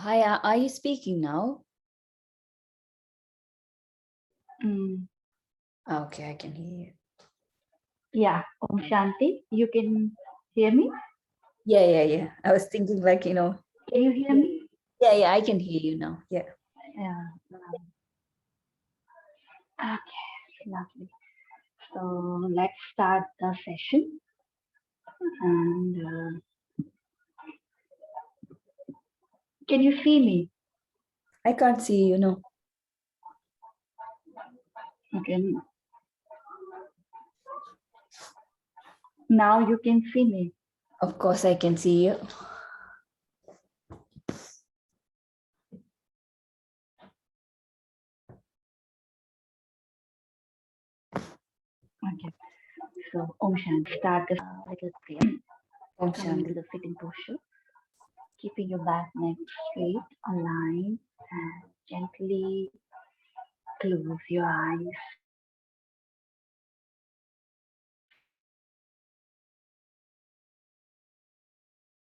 Hi, are you speaking now? Okay, I can hear you. Yeah, Om Shanti. You can hear me? Yeah. I was thinking Can you hear me? Yeah, I can hear you now. Yeah. Yeah. Okay, lovely. So let's start the session. And can you see me? I can't see you, no. Okay. Now you can see me. Of course, I can see you. Okay. So Om Shanti. Start the little prayer. Om Coming into Shanti. the sitting posture. Keeping your back neck straight, aligned, and gently close your eyes.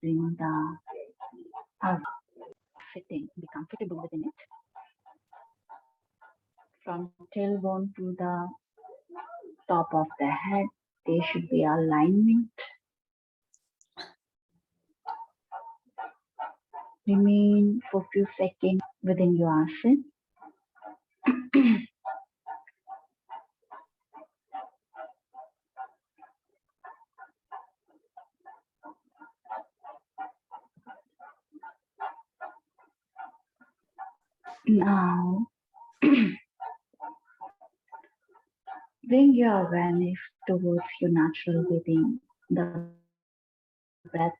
Bring the sitting, be comfortable within it. From tailbone to the top of the head, there should be alignment. Remain for a few seconds within your asana. Now, bring your awareness towards your natural breathing, the breath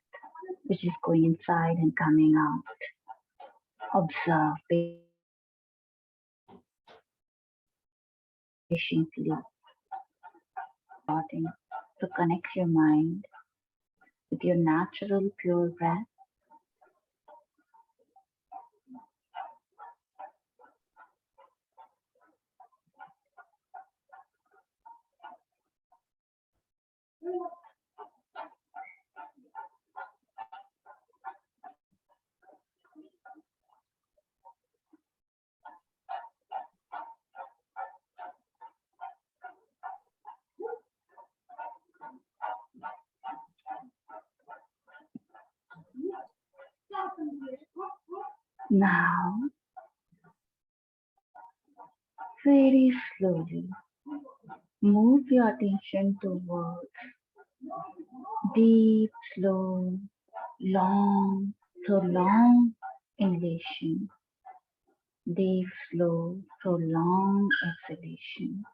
which is going inside and coming out. Observe patiently, starting to connect your mind with your natural pure breath. Now, very slowly, move your attention towards deep, slow, long, so long inhalation, deep, slow, prolonged exhalation.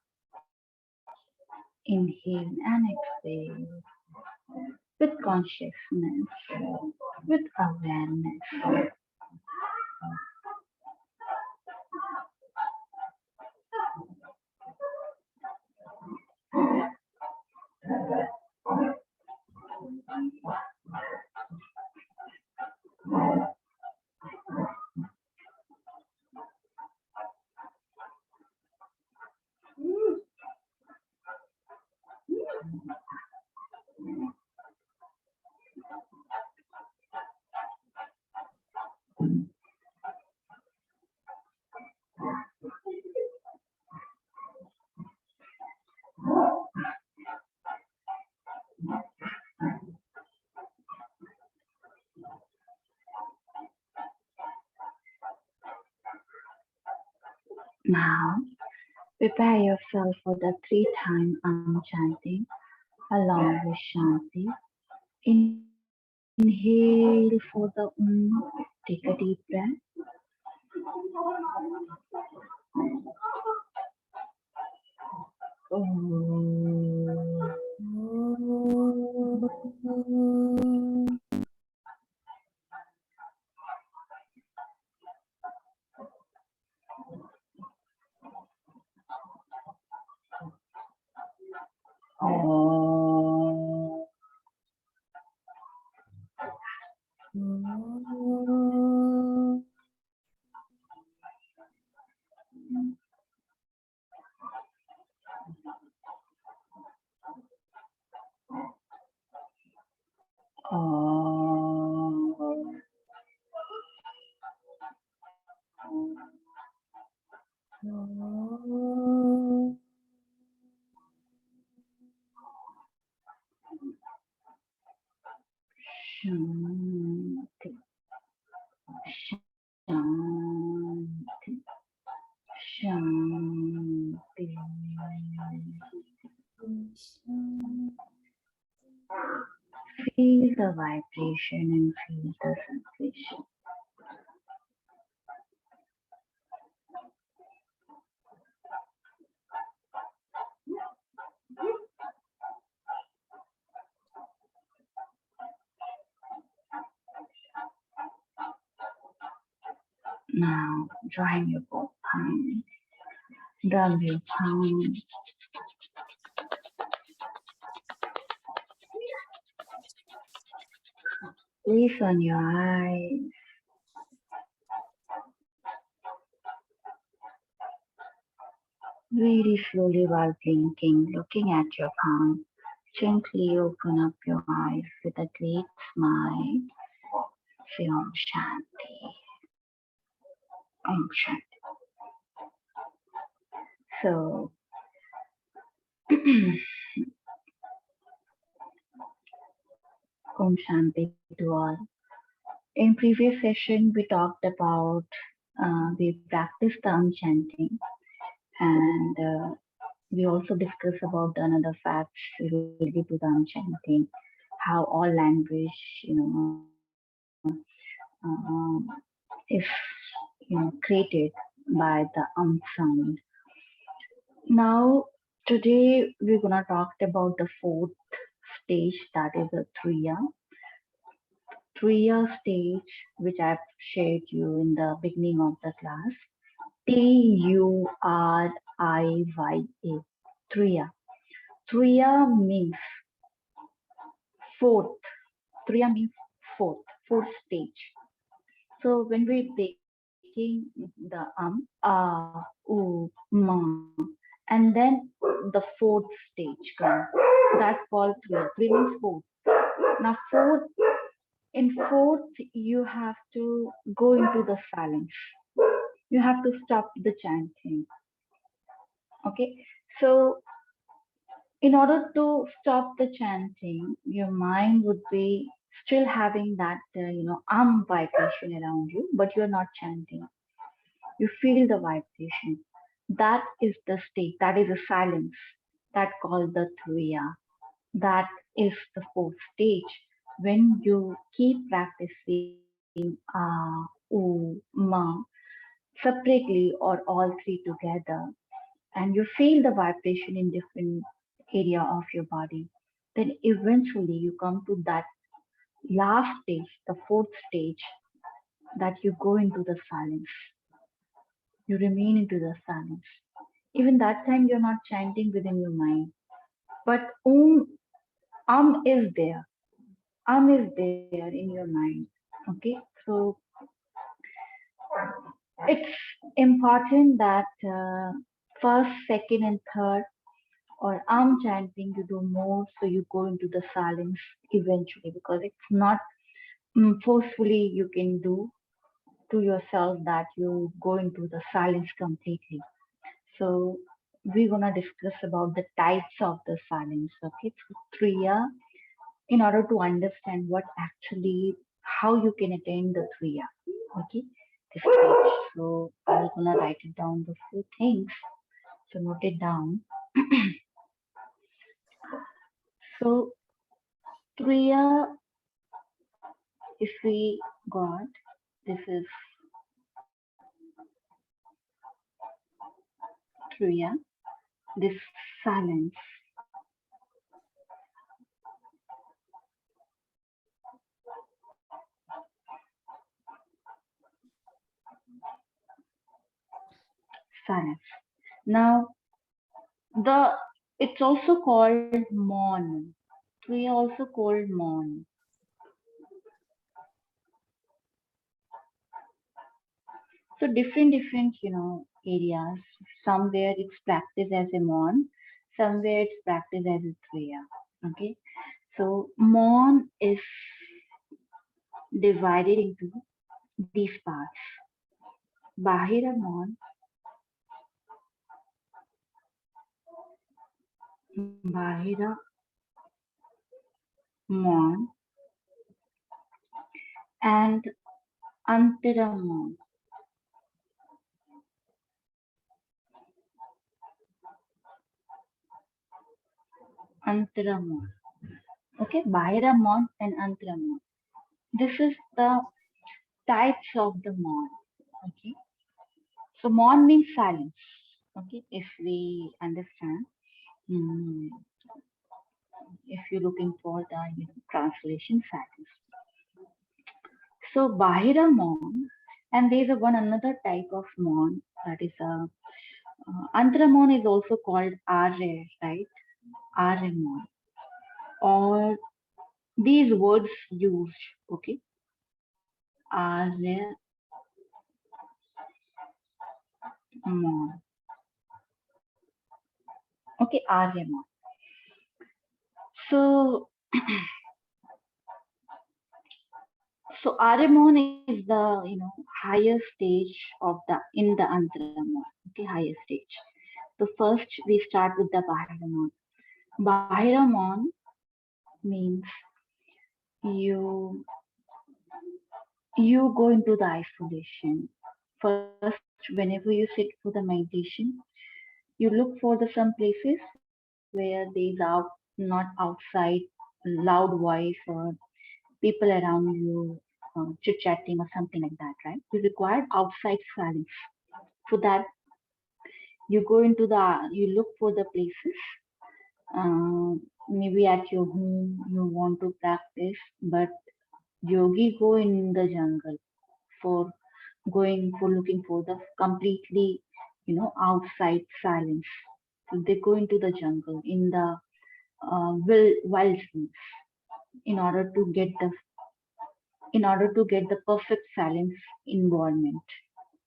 Inhale and exhale with consciousness, with awareness. Now, prepare yourself for the 3-time chanting along with Shanti. Inhale for the take a deep breath. Shanti. Shanti. Shanti. Feel the vibration and feel the sensation. Now, join your both palms, rub your palms, place on your eyes, very slowly while blinking, looking at your palm. Gently open up your eyes with a great smile. Say Om Shanti, Om Shanti. So, Om Shanti to all. In previous session, we talked about, we practiced the Om chanting, and we also discussed about the another facts related to the Om chanting, how all language, is created by the sound. Now, today we're gonna talk about the fourth stage, that is the Turiya. Turiya stage, which I've shared you in the beginning of the class. Turiya. Turiya. Turiya means fourth. Turiya means fourth stage. So when we're taking the ma, and then the fourth stage comes. That's called Turiya. Turiya means fourth. Now in fourth, you have to go into the silence. You have to stop the chanting. Okay. So in order to stop the chanting, your mind would be still having that vibration around you, but you're not chanting. You feel the vibration. That is the state. That is a silence. That called the Turiya. That is the fourth stage. When you keep practicing ma separately or all three together, and you feel the vibration in different area of your body, then eventually you come to that last stage, the fourth stage, that you go into the silence. You remain into the silence. Even that time you're not chanting within your mind, but is there. Is there in your mind. Okay, so it's important that first, second, and third or chanting you do more, so you go into the silence eventually, because it's not forcefully you can do to yourself that you go into the silence completely. So we're gonna discuss about the types of the silence. Okay, so Turiya, in order to understand what actually how you can attain the Turiya. Okay, this page. So I'm gonna write it down the few things. So note it down. So Turiya, if we got, this is Turiya, this silence. Silence. Now the it's also called Mon. Turiya also called Mon. So different areas. Somewhere it's practiced as a Mon, somewhere it's practiced as a Turiya. Okay. So Mon is divided into these parts. Bahira Mon, Bahira Mon, and Antaramon. Antaramon. Okay, Bahiramon and Antaramon. This is the types of the mon. Okay, so mon means silence. Okay, if we understand, mm, if you're looking for the translation silence. So Bahira mon, and there's a one another type of mon that is a Antramon is also called Arya, right? Aryamon, or these words used, okay? Aryamon, okay, Aryamon. So, so Aryamon is the highest stage of the in the Antramon, okay, highest stage. So first we start with the Bahiramon. Bahiramon means you you go into the isolation. First, whenever you sit for the meditation, you look for the some places where there is out not outside loud voice or people around you chit chatting or something like that, right? You require outside silence. For that, you go into the you look for the places. Maybe at your home you want to practice, but yogi go in the jungle for going for looking for the completely outside silence. So they go into the jungle in the wilderness in order to get the perfect silence environment,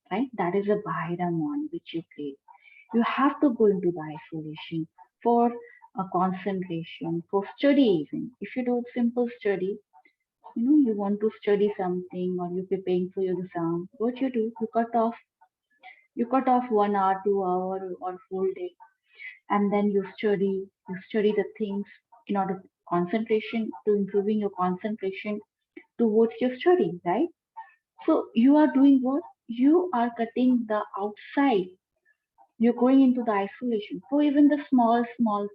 right? That is a Bhairamon which you create. You have to go into the isolation for a concentration, for study even. If you do simple study, you want to study something or you're preparing for your exam, what you do, you cut off 1 hour, 2 hour or full day, and then you study the things in order concentration to improving your concentration towards your study, right? So you are doing what? You are cutting the outside. You're going into the isolation for even the small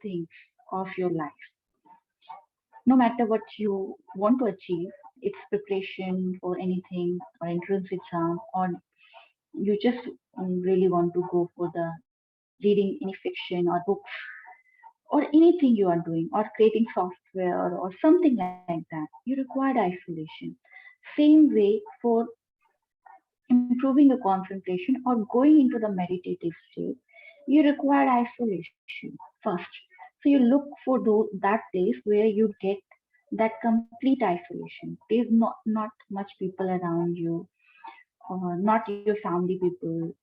things of your life. No matter what you want to achieve, it's preparation for anything or entrance exam, or you just really want to go for the reading any fiction or books or anything you are doing or creating software or something like that, you require isolation. Same way for improving your concentration or going into the meditative state, you require isolation first. So you look for that place where you get that complete isolation. There's not much people around you, or not your family people,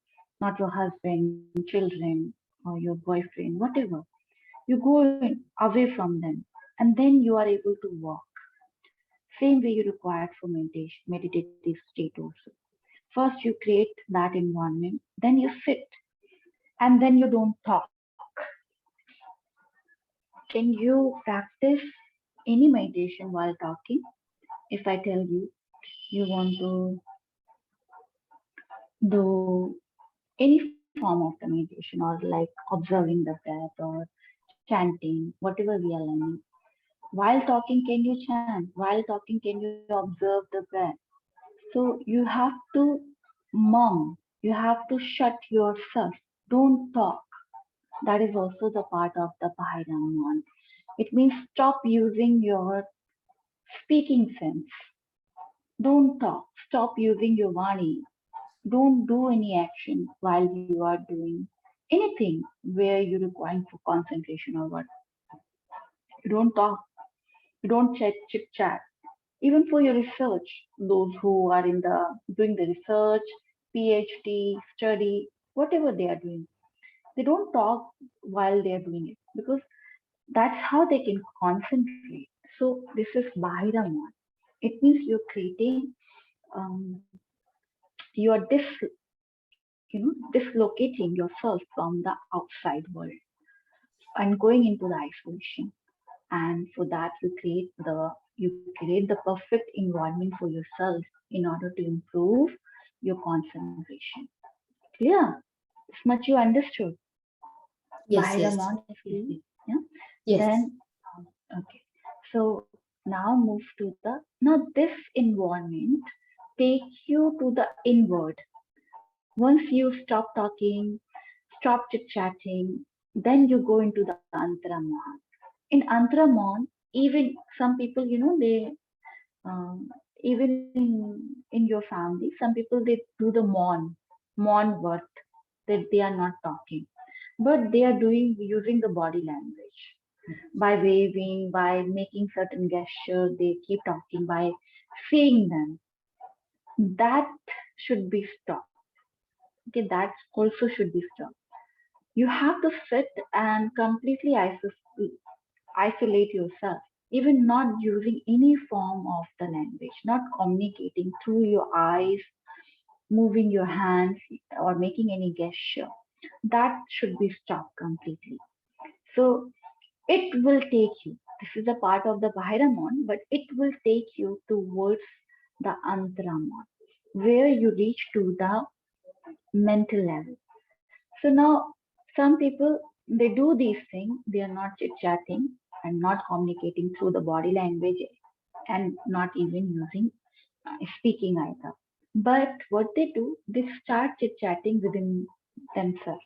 not your husband, children, or your boyfriend, whatever. You go away from them, and then you are able to walk. Same way you required for meditation, meditative state also. First, you create that environment, then you sit, and then you don't talk. Can you practice any meditation while talking? If I tell you, you want to do any form of the meditation or like observing the breath or chanting, whatever we are learning. While talking, can you chant? While talking, can you observe the breath? So you have to mum, you have to shut yourself. Don't talk. That is also the part of the Pahiraman. It means stop using your speaking sense. Don't talk. Stop using your vani. Don't do any action while you are doing anything where you're requiring for concentration or what. You don't talk. You don't chit chat. Even for your research, those who are in the doing the research, PhD, study, whatever they are doing, they don't talk while they are doing it because that's how they can concentrate. So this is Bahiraman. It means you're creating, um, you are dislocating yourself from the outside world and going into the isolation. And for that, you create the You create the perfect environment for yourself in order to improve your concentration. Clear? This much you understood. Yes, yes. Bhairamon is easy. Yeah. Yes. Then okay. So now move to the now this environment takes you to the inward. Once you stop talking, stop chit chatting, then you go into the Antaraman. In Antaraman, even some people, they even in your family, some people they do the mon work that they are not talking, but they are doing using the body language by waving, by making certain gesture. They keep talking by saying them. That should be stopped. Okay, that also should be stopped. You have to sit and completely isolate yourself, even not using any form of the language, not communicating through your eyes, moving your hands, or making any gesture. That should be stopped completely. So it will take you, this is a part of the Bhairamon, but it will take you towards the Antaramon, where you reach to the mental level. So now some people they do these things, they are not chit chatting and not communicating through the body language and not even using speaking either. But what they do, they start chit chatting within themselves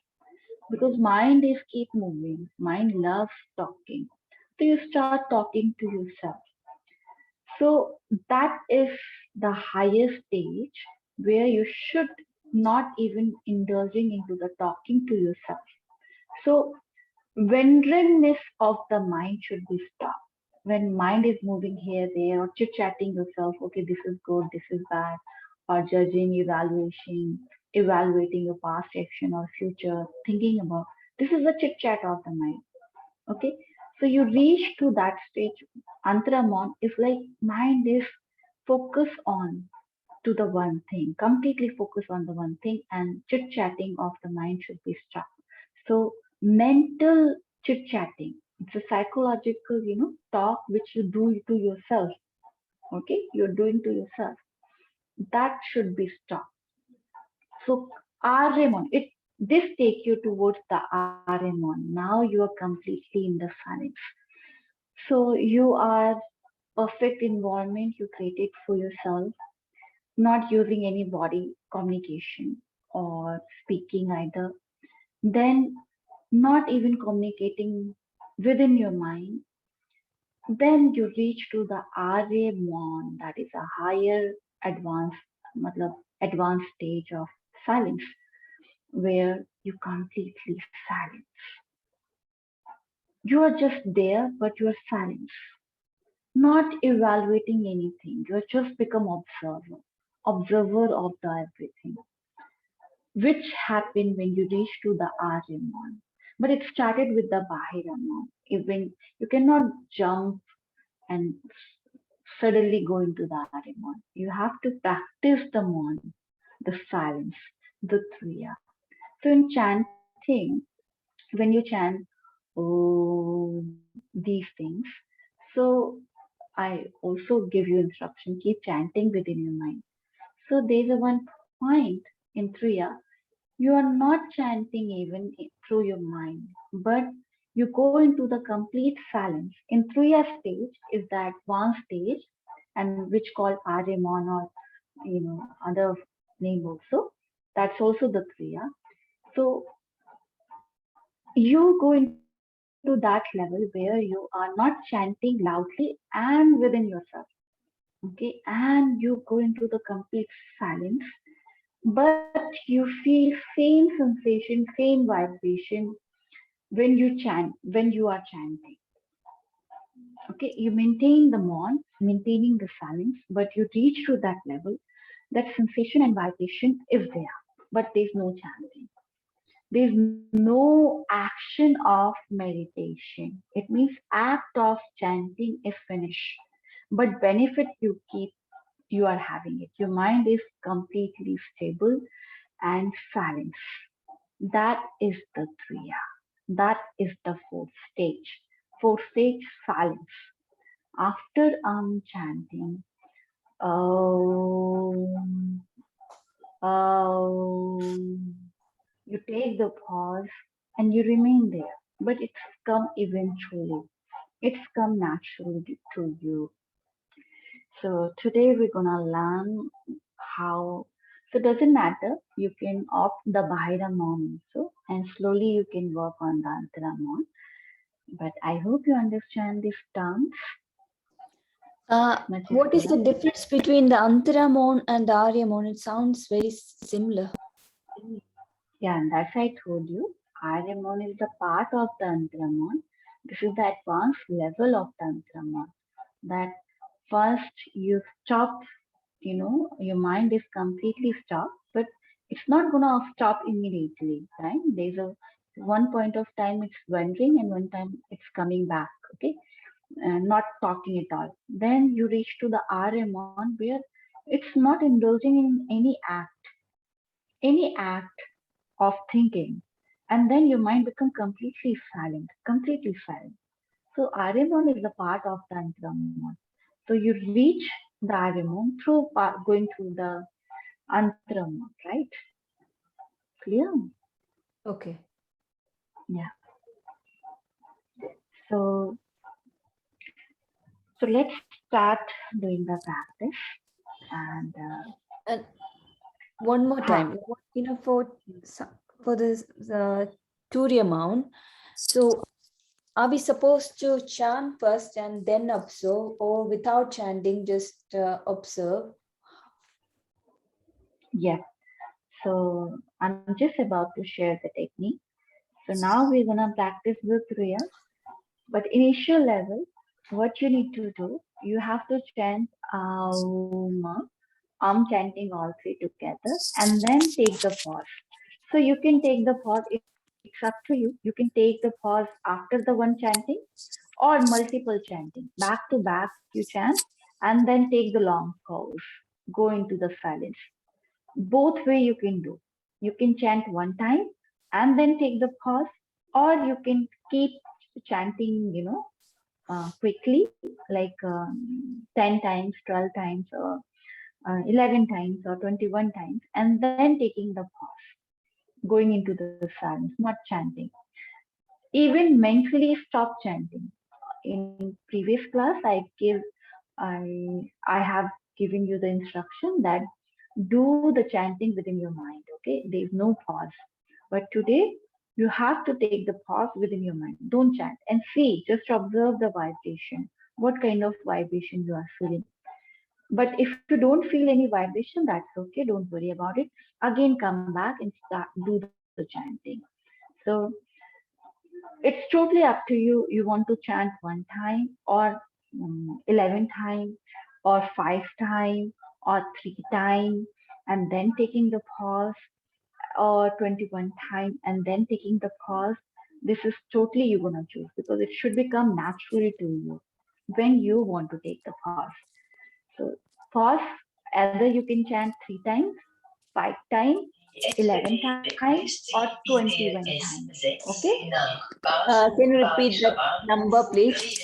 because mind is keep moving. Mind loves talking. So you start talking to yourself. So that is the highest stage where you should not even indulging into the talking to yourself. So wanderingness of the mind should be stopped. When mind is moving here, there, or chit chatting yourself, okay, this is good, this is bad, or judging, evaluating your past action or future, thinking about this is a chit chat of the mind. Okay, so you reach to that stage. Antramon is like mind is focus on to the one thing, completely focus on the one thing, and chit chatting of the mind should be stopped. So mental chit chatting, it's a psychological, talk which you do to yourself. Okay, you're doing to yourself. That should be stopped. So Aremon, it this take you towards the Aremon. Now you are completely in the silence. So you are perfect environment you created for yourself, not using any body communication or speaking either. Then not even communicating within your mind. Then you reach to the Arya-mon, that is a higher advanced, matlab, advanced stage of silence, where you completely silent. You are just there, but you are silent, not evaluating anything. You are just become observer of the everything, which happened when you reach to the Arya-mon. But it started with the Bahira-mon. Even you cannot jump and suddenly go into the Arimon. You have to practice the mon, the silence, the Turiya. So in chanting, when you chant oh these things, so I also give you instruction, keep chanting within your mind. So there's a one point in Turiya, you are not chanting even through your mind, but you go into the complete silence. In Turiya stage is the advanced stage, and which called Arimon or other name also. That's also the Kriya. So you go into that level where you are not chanting loudly and within yourself. Okay, and you go into the complete silence, but you feel same sensation, same vibration when you chant, when you are chanting. Okay, you maintain the mon, maintaining the silence, but you reach to that level, that sensation and vibration is there, but there's no chanting. There's no action of meditation. It means act of chanting is finished, but benefit you are having it. Your mind is completely stable and silence. That is the Kriya. That is the fourth stage. Fourth stage, silence. After chanting, Om, you take the pause and you remain there. But it's come eventually. It's come naturally to you. So today we're gonna learn how. So it doesn't matter. You can opt the Bahira Mon also, and slowly you can work on the Antara Mon. But I hope you understand these terms. What is the difference between the Antaramon and the Aryamon? It sounds very similar. Yeah, and that's I told you. Aryamon is the part of the Antaramon. This is the advanced level of the Antaramon. That first you stop, your mind is completely stopped, but it's not gonna stop immediately, right? There's a one point of time it's wandering and one time it's coming back, okay? Not talking at all. Then you reach to the RMon where it's not indulging in any act of thinking. And then your mind becomes completely silent, completely silent. So RMon is the part of the Antramon. So you reach the RMon through going through the Antramon, right? Clear? Okay. Yeah. So let's start doing the practice. And one more time, for this Turiya Mount. So are we supposed to chant first and then observe, or without chanting, just observe? Yes. So I'm just about to share the technique. So now we're gonna practice the Turiya. But initial level, what you need to do, you have to chant chanting all three together, and then take the pause. So you can take the pause. It's up to you. You can take the pause after the one chanting, or multiple chanting, back to back. You chant, and then take the long pause. Go into the silence. Both way you can do. You can chant one time and then take the pause, or you can keep chanting, quickly, like 10 times, 12 times, or 11 times, or 21 times, and then taking the pause, going into the silence, not chanting. Even mentally stop chanting. In previous class, I have given you the instruction that do the chanting within your mind. Okay, there is no pause. But today you have to take the pause within your mind. Don't chant and see. Just observe the vibration. What kind of vibration you are feeling. But if you don't feel any vibration, that's okay. Don't worry about it. Again, come back and do the chanting. So it's totally up to you. You want to chant one time, or 11 times, or 5 times, or 3 times, and then taking the pause, or 21 times and then taking the pause. This is totally you're going to choose, because it should become naturally to you when you want to take the pause. So pause, either you can chant 3 times, 5 times, 11 times, or 21 times. Okay? Can you repeat that number, please?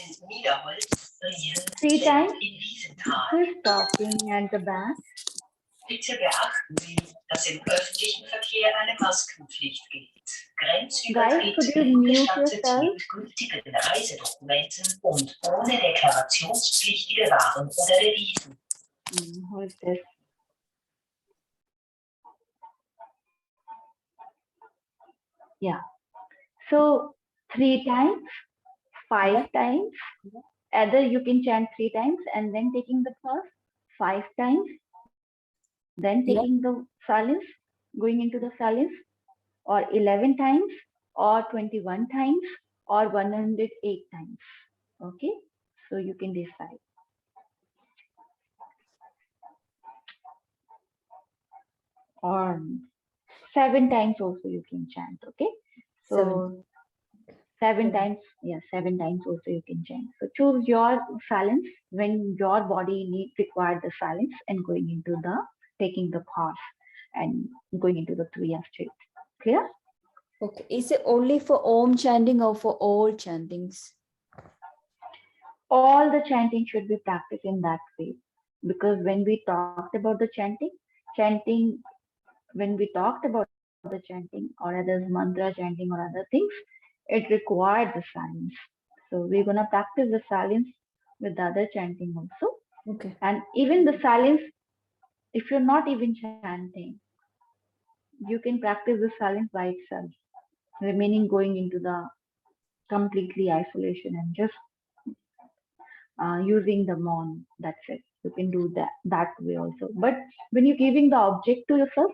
3 times. Who's talking at the back? Bitte beachten Sie, dass im öffentlichen Verkehr eine Maskenpflicht gilt. Grenzübertritte gestattet mit gültigen Reisedokumenten und ohne deklarationspflichtige Waren oder Devisen. Who is this? Yeah. So 3 times, 5 times. Either you can chant 3 times and then taking the pause, 5 times, then taking the silence, going into the silence, or 11 times, or 21 times, or 108 times. Okay, so you can decide. Or 7 times also you can chant. Okay, so 7 times, 7 times also you can chant. So choose your silence when your body require the silence, and going into the taking the pause and going into the Turiya state. Clear? Okay. Is it only for Om chanting or for all chantings? all the chanting should be practiced in that way. Because when we talked about the chanting, when we talked about the chanting or others mantra chanting or other things, it required the silence. So we're gonna practice the silence with the other chanting also. Okay. And even the silence, if you're not even chanting, you can practice the silence by itself, remaining going into the completely isolation and just using the mon. That's it. You can do that way also. But when you're giving the object to yourself,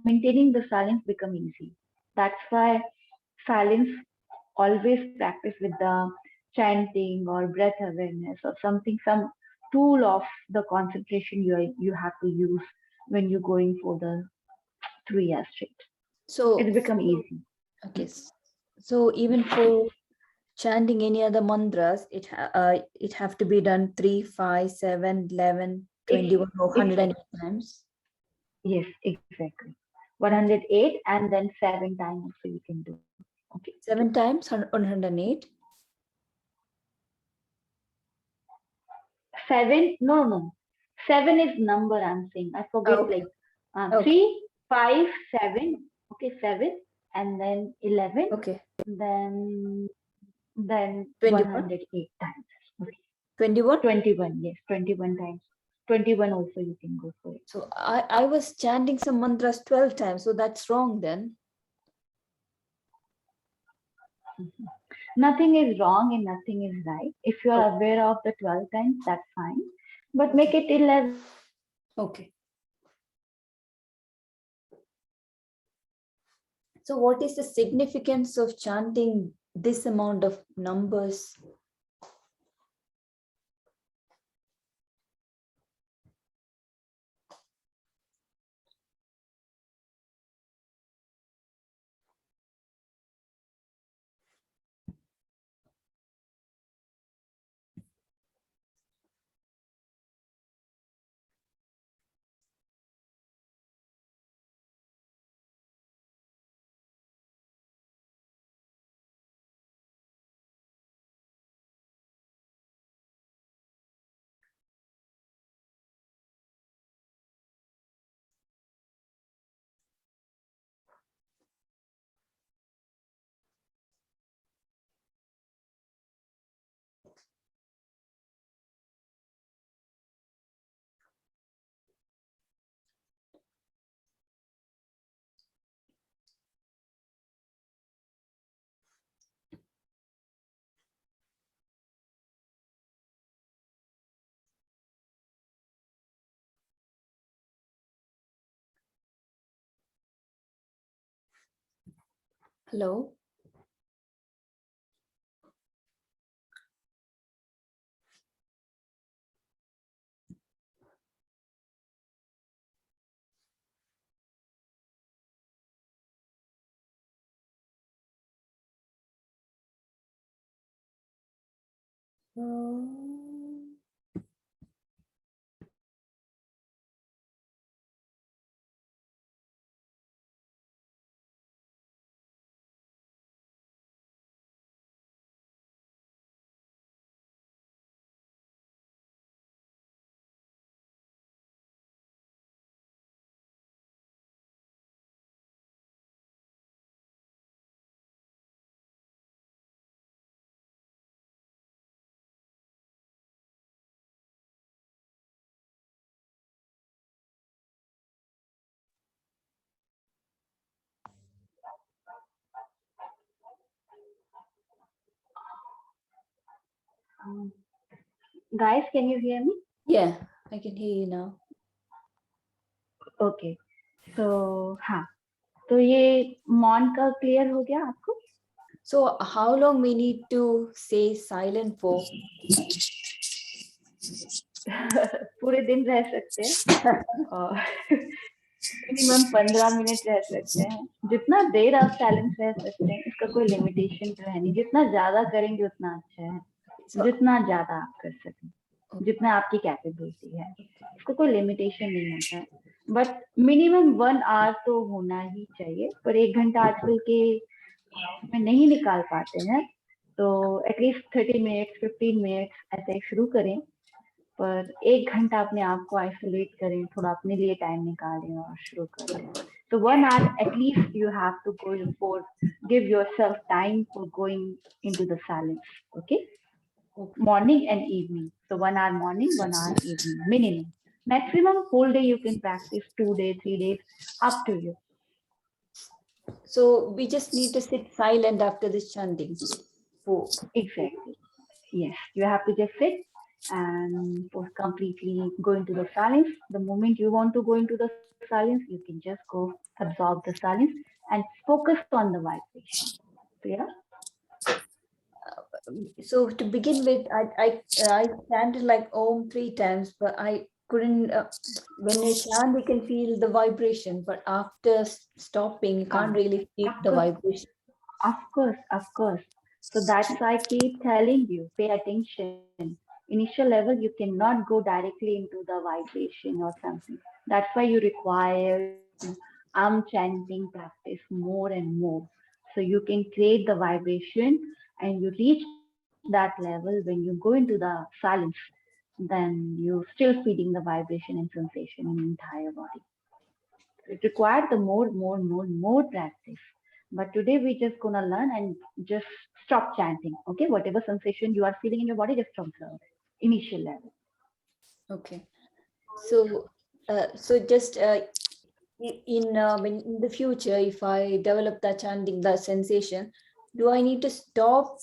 maintaining the silence become easy. That's why silence always practice with the chanting or breath awareness or something, some tool of the concentration you have to use when you're going for the 3 year straight. So, It's become easy. okay. So even for chanting any other mantras, it have to be done 3, 5, 7, 11, 21 or If 108 times. yes, exactly. 108 and then 7 times also you can do. Okay. 7 times 108. 7, no. 7 is number I'm saying. I forget Okay. like Okay. 3, 5, 7. Okay, 7 and then 11. Okay. Then 21. 108 times. Okay. 21. 21, yes, 21 times. 21 also you can go for it. So I was chanting some mantras 12 times. So that's wrong then. Mhm. Nothing is wrong and nothing is right. If you are Okay. aware of the 12 times, that's fine. But make it 11. Okay. So what is the significance of chanting this amount of numbers? Hello. Guys, can you hear me? Yeah, I can hear you now. Okay. So हाँ, तो ये मॉन का clear हो गया आपको? So how long we need to say silent for? पूरे दिन रह सकते हैं और मिनिमम 15 मिनट रह सकते हैं. जितना देर आप साइलेंस रह सकते हैं, इसका कोई लिमिटेशन तो है नहीं. जितना ज्यादा करेंगे उतना अच्छा है. So, जितना ज्यादा आप कर सकें, जितना आपकी कैपेबिलिटी है, इसको कोई लिमिटेशन नहीं होता है. बट मिनिमम 1 आवर तो होना ही चाहिए. पर 1 घंटा आजकल के में नहीं निकाल पाते हैं, तो एटलीस्ट 30 मिनट्स 15 मिनट्स ऐसे शुरू करें, पर 1 घंटा अपने आप को आइसोलेट करें, थोड़ा अपने लिए टाइम निकालें और शुरू करें. So 1 hour at least you have to go for, give yourself time for going into the silence. Okay, Okay. morning and evening. So 1 hour morning, 1 hour evening, minimum. Maximum whole day you can practice, 2 days, 3 days, up to you. So we just need to sit silent after this chanting. For Exactly. Yes, you have to just sit and for completely go into the silence. The moment you want to go into the silence, you can just go absorb the silence and focus on the vibration. Clear? so to begin with, I chanted like Om 3 times, but I couldn't. When you chant, you can feel the vibration, but after stopping, you can't really feel Of the course, vibration. of course, of course. So that's why I keep telling you, pay attention. Initial level, you cannot go directly into the vibration or something. That's why you require chanting practice more and more. So you can create the vibration and you reach that level when you go into the silence, then you still feeding the vibration and sensation in entire body. It required the more practice. But today we just gonna learn and just stop chanting. Okay, whatever sensation you are feeling in your body, just observe. Initial level. Okay. So, just when in the future, if I develop that chanting, that sensation, do I need to stop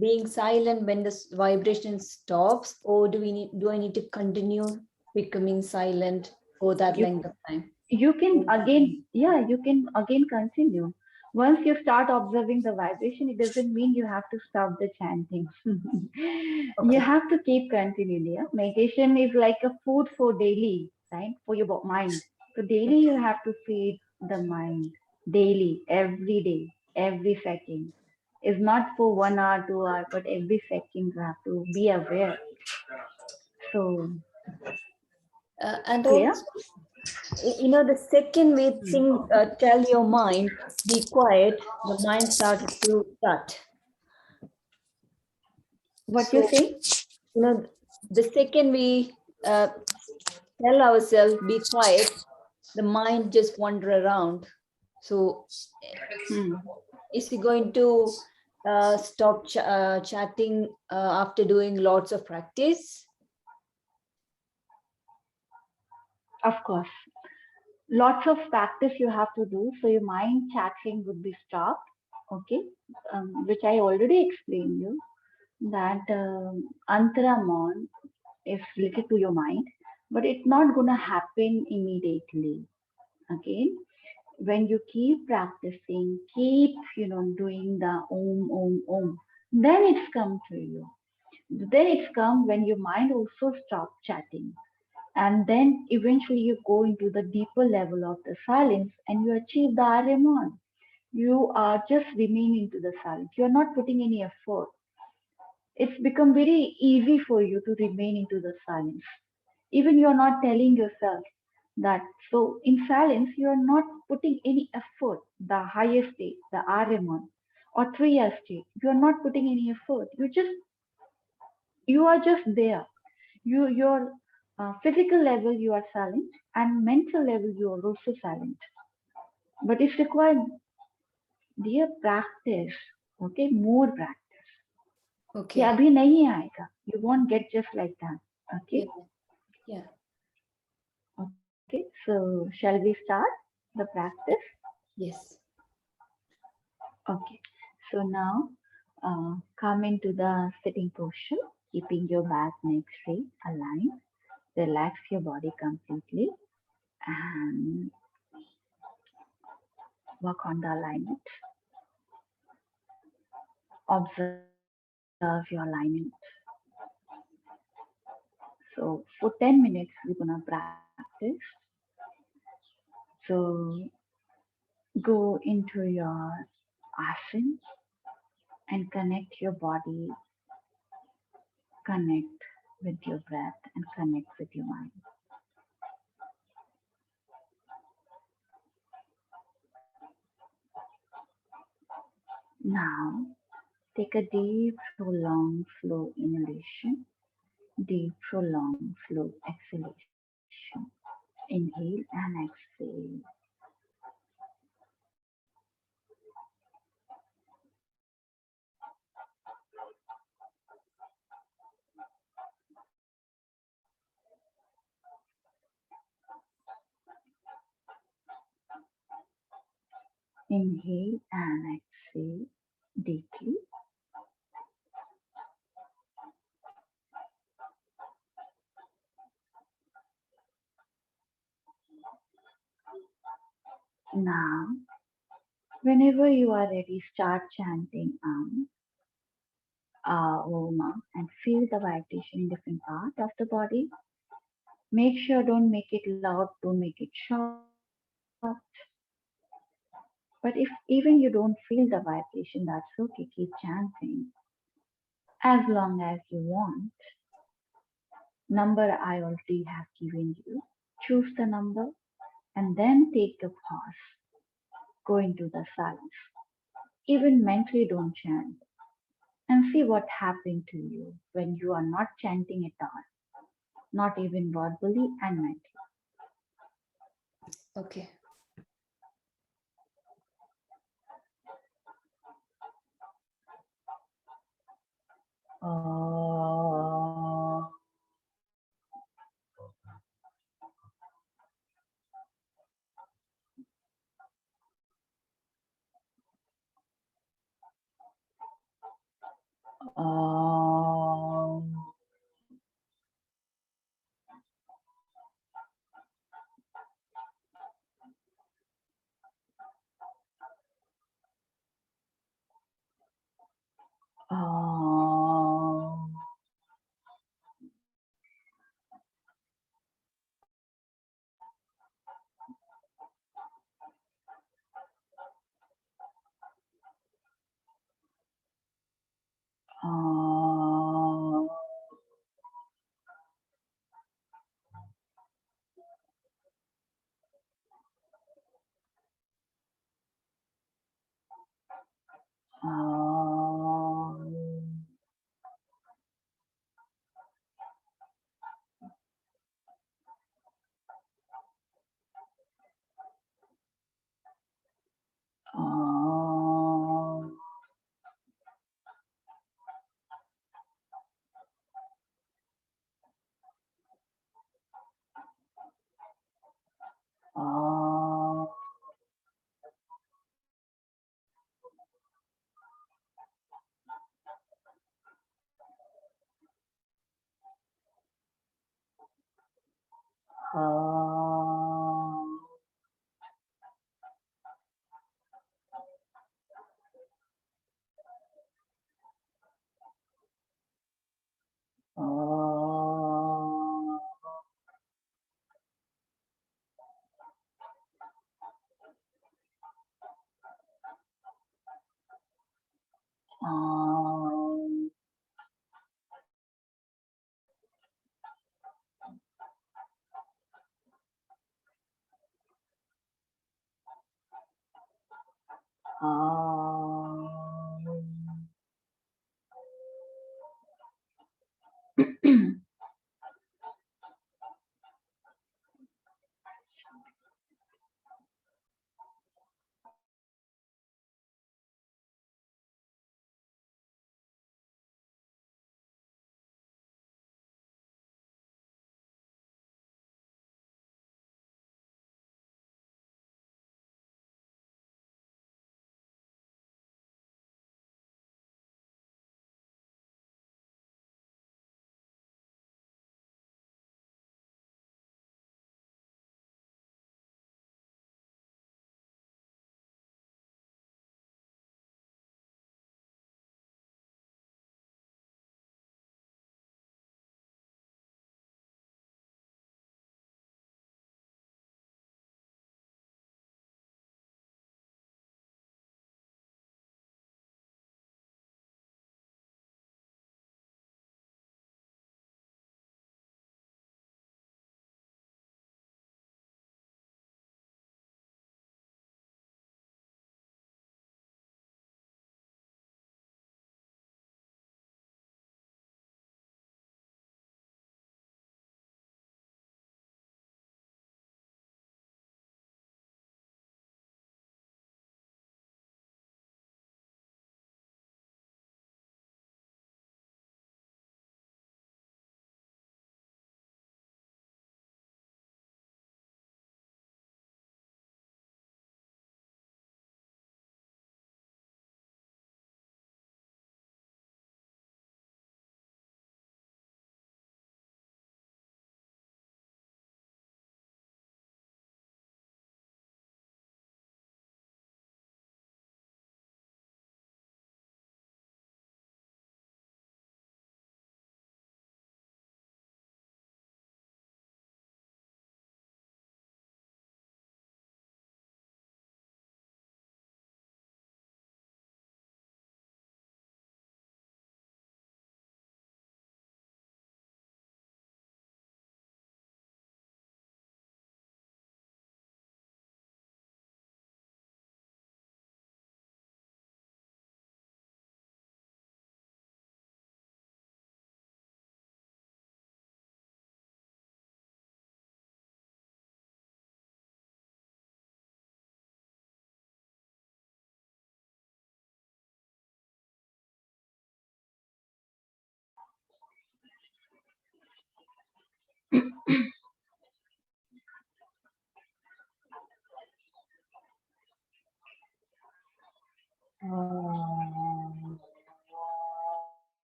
being silent when the vibration stops, or do I need to continue becoming silent for that You length of time? you can again, yeah, you can again continue. Once you start observing the vibration, it doesn't mean you have to stop the chanting. You Okay. have to keep continuing. Yeah? Meditation is like a food for daily, right? For your mind. So daily you have to feed the mind daily, every day, every second. It's not for 1 hour, 2 hour, but every second you have to be aware. So And clear? also, the second we think, tell your mind, be quiet, the mind started to shut. What you So, say? the second we tell ourselves, be quiet, the mind just wander around. So Hmm. is he going to stop chatting after doing lots of practice? Of course. Lots of practice you have to do so your mind chatting would be stopped. Okay, which I already explained you that antaramon is related to your mind, but it's not gonna happen immediately. Again, when you keep practicing, keep doing the om, then it's come to you. Then it's come when your mind also stops chatting, and then eventually you go into the deeper level of the silence and you achieve the Ariman. You are just remaining to the silence. You are not putting any effort. It's become very easy for you to remain into the silence. Even you are not telling yourself that. So in silence, you are not putting any effort. The higher state, the Ariman or Turiya state, you are not putting any effort. You are just there. Your physical level you are silent and mental level you are also silent, but it's required dear practice. Okay, more practice. ये Okay. अभी नहीं आएगा. You won't get just like that. Okay. Yeah. Yeah. Okay, so shall we start the practice? Yes. Okay, so now come into the sitting posture, keeping your back, neck straight, aligned. Relax your body completely and work on the alignment. Observe your alignment. So for 10 minutes, we're gonna practice. So go into your asana and connect your body, connect with your breath, and connect with your mind. Now Take a deep, prolonged, slow inhalation, deep, prolonged, slow exhalation. Inhale and exhale. Inhale and exhale deeply. Now, whenever you are ready, start chanting Om and feel the vibration in different parts of the body. Make sure don't make it loud, don't make it short. But if even you don't feel the vibration, that's okay. Keep chanting as long as you want. Number I already have given you. Choose the number and then take the pause. Go into the silence. Even mentally don't chant and see what happened to you when you are not chanting at all, not even verbally and mentally. Okay.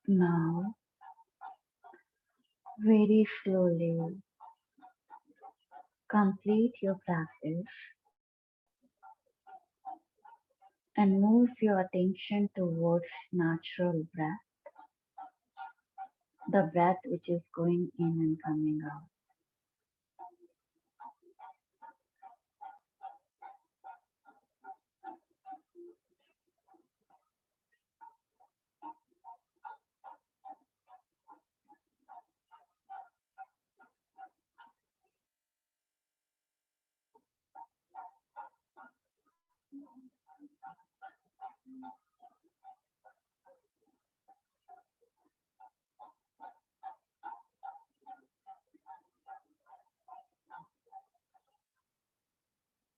Now, very slowly complete your practice and move your attention towards natural breath, the breath which is going in and coming out.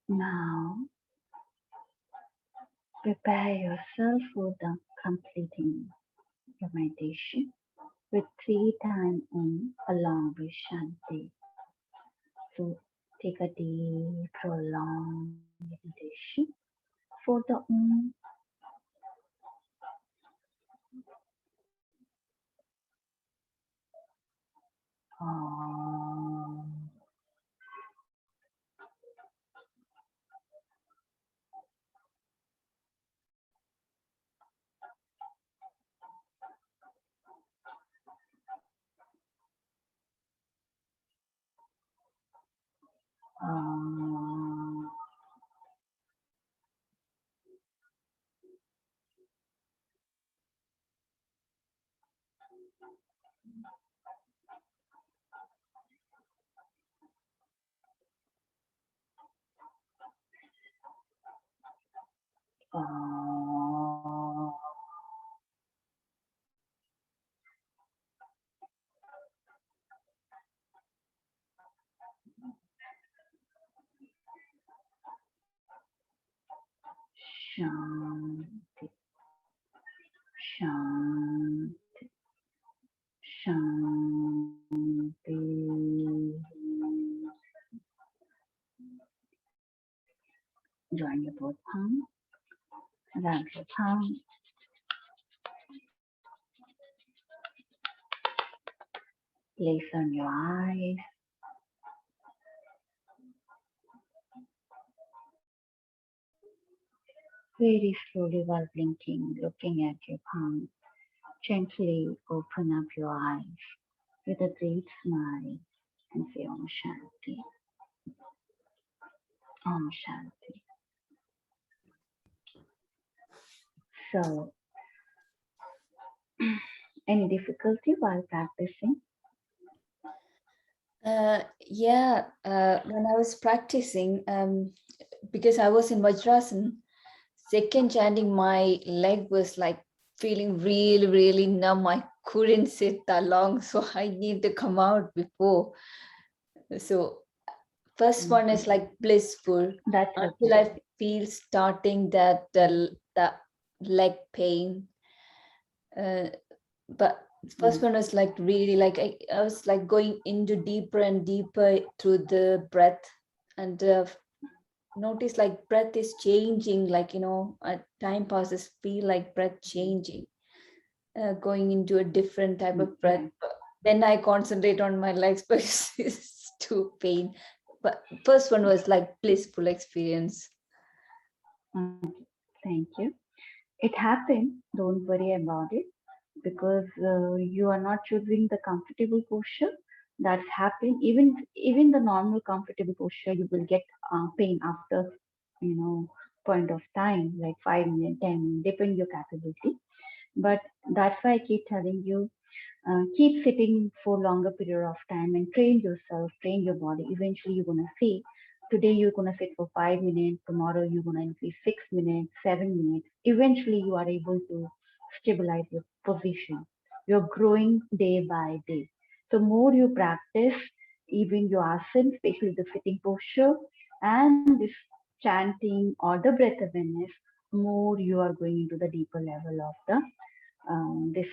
Now, prepare yourself for the completing your meditation with 3 times along with Shanti. So take a deep, prolonged meditation for the Om. Om. Om. Shanti, Shanti, Shanti. Join your both palms, rub your palms, place on your eyes. Very slowly while blinking, looking at your palms, gently open up your eyes with a great smile and say Om Shanti, Om Shanti. So, any difficulty while practicing? Yeah, when I was practicing, because I was in Vajrasan, second chanting, my leg was like feeling really, really numb. I couldn't sit that long, so I need to come out before. So first one is like blissful. That's Until okay. I feel starting that the leg pain. But first one was like really like I was like going into deeper and deeper through the breath, and notice like breath is changing, like time passes, feel like breath changing, going into a different type of breath. But then I concentrate on my legs because it's too pain. But first one was like blissful experience. Thank you. It happened. Don't worry about it because you are not choosing the comfortable posture. That's happened. Even the normal comfortable posture, you will get pain after point of time, like 5 minutes, 10 minutes, depending your capability. But that's why I keep telling you, keep sitting for longer period of time and train yourself, train your body. Eventually, you're gonna see. Today you're gonna sit for 5 minutes. Tomorrow you're gonna increase 6 minutes, 7 minutes. Eventually, you are able to stabilize your position. You're growing day by day. So more you practice, even your asana, especially the sitting posture, and this chanting or the breath awareness, more you are going into the deeper level of the this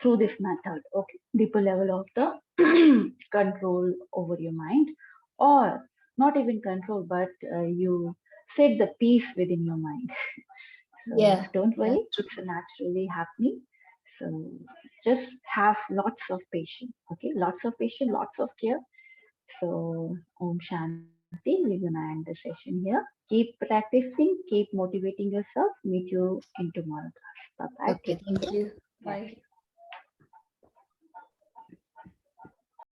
through this method. Okay, deeper level of the control over your mind, or not even control, but you set the peace within your mind. So Yeah, don't yeah, worry, it's naturally happening. So just have lots of patience. Okay, lots of patience, lots of care. So Om Shanti. We're gonna end the session here. Keep practicing, keep motivating yourself. Meet you in tomorrow class. Bye bye. Okay, Take thank care. you. Yeah. Bye.